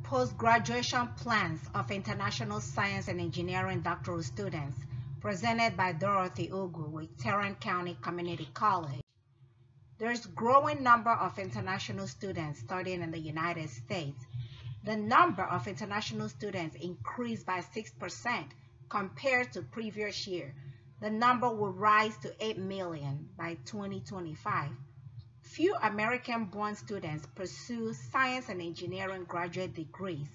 Post-graduation plans of international science and engineering doctoral students, presented by Dorothy Ugu with Tarrant County Community College. There's a growing number of international students studying in the United States. The number of international students increased by 6% compared to previous year. The number will rise to 8 million by 2025. Few American-born students pursue science and engineering graduate degrees.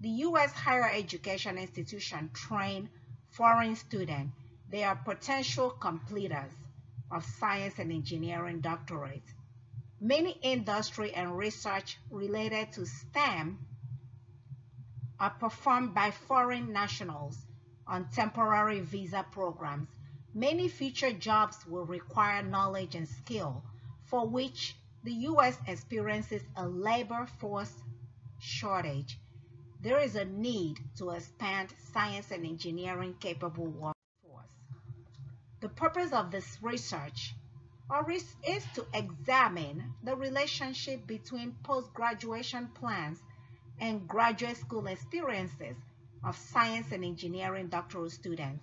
The U.S. higher education institution train foreign students. They are potential completers of science and engineering doctorates. Many industry and research related to STEM are performed by foreign nationals on temporary visa programs. Many future jobs will require knowledge and skill for which the U.S. experiences a labor force shortage. There is a need to expand science and engineering capable workforce. The purpose of this research is to examine the relationship between post-graduation plans and graduate school experiences of science and engineering doctoral students.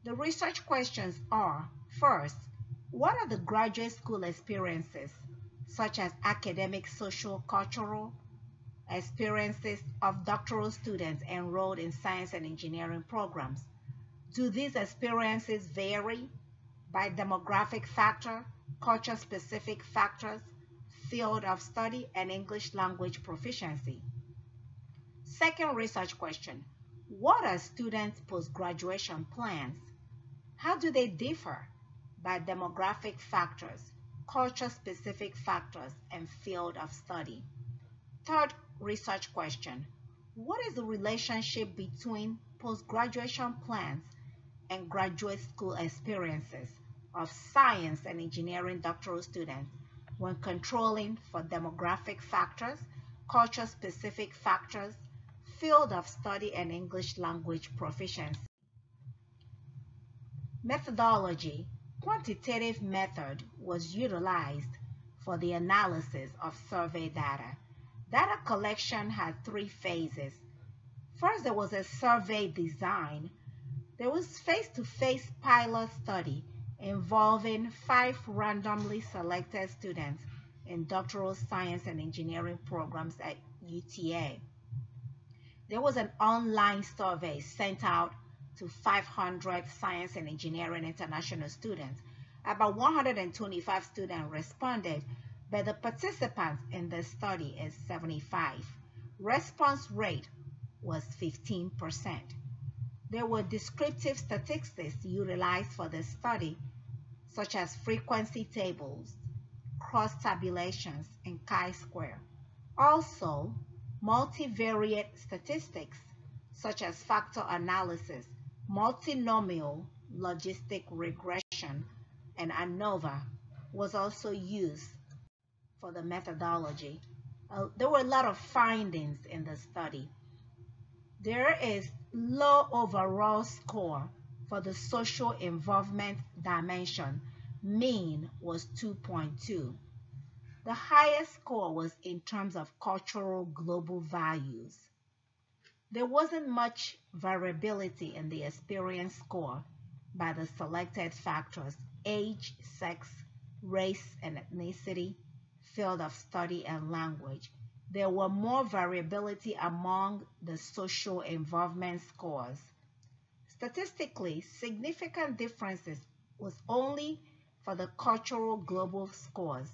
The research questions are, first, what are the graduate school experiences, such as academic, social, cultural experiences of doctoral students enrolled in science and engineering programs? Do these experiences vary by demographic factor, culture-specific factors, field of study, and English language proficiency? Second research question, what are students' post-graduation plans? How do they differ by demographic factors, culture-specific factors, and field of study? Third research question, what is the relationship between post-graduation plans and graduate school experiences of science and engineering doctoral students when controlling for demographic factors, culture-specific factors, field of study, and English language proficiency? Methodology. Quantitative method was utilized for the analysis of survey data. Data collection had three phases. First, there was a survey design. There was face-to-face pilot study involving 5 randomly selected students in doctoral science and engineering programs at UTA. There was an online survey sent out to 500 science and engineering international students. About 125 students responded, but the participants in the study is 75. Response rate was 15%. There were descriptive statistics utilized for the study, such as frequency tables, cross tabulations, and chi-square. Also, multivariate statistics, such as factor analysis, multinomial logistic regression, and ANOVA was also used for the methodology. There were a lot of findings in the study. There is low overall score for the social involvement dimension. Mean was 2.2. The highest score was in terms of cultural global values. There wasn't much variability in the experience score by the selected factors: age, sex, race and ethnicity, field of study, and language. There were more variability among the social involvement scores. Statistically significant differences was only for the cultural global scores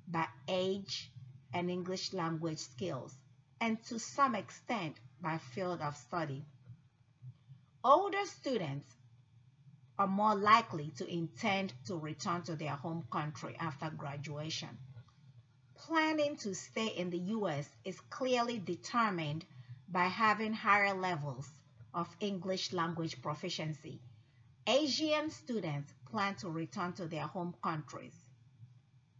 by age and English language skills, and to some extent by field of study. Older students are more likely to intend to return to their home country after graduation. Planning to stay in the U.S. is clearly determined by having higher levels of English language proficiency. Asian students plan to return to their home countries.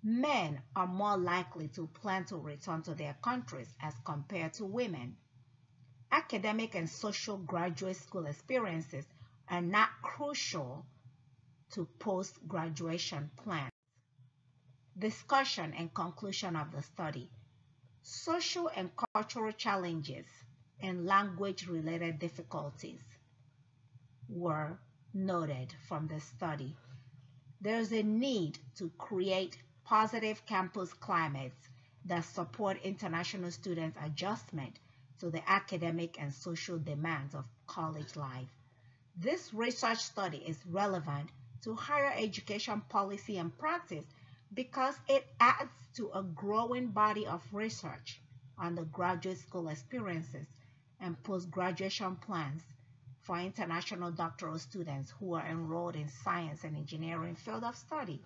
Men are more likely to plan to return to their countries as compared to women. Academic and social graduate school experiences are not crucial to post-graduation plans. Discussion and conclusion of the study. Social and cultural challenges and language-related difficulties were noted from the study. There's a need to create positive campus climates that support international students' adjustment to the academic and social demands of college life. This research study is relevant to higher education policy and practice because it adds to a growing body of research on the graduate school experiences and post-graduation plans for international doctoral students who are enrolled in science and engineering field of study.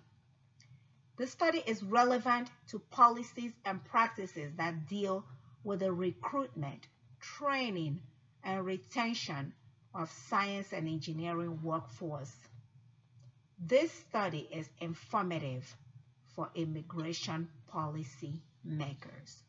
The study is relevant to policies and practices that deal with the recruitment, training, and retention of science and engineering workforce. This study is informative for immigration policy makers.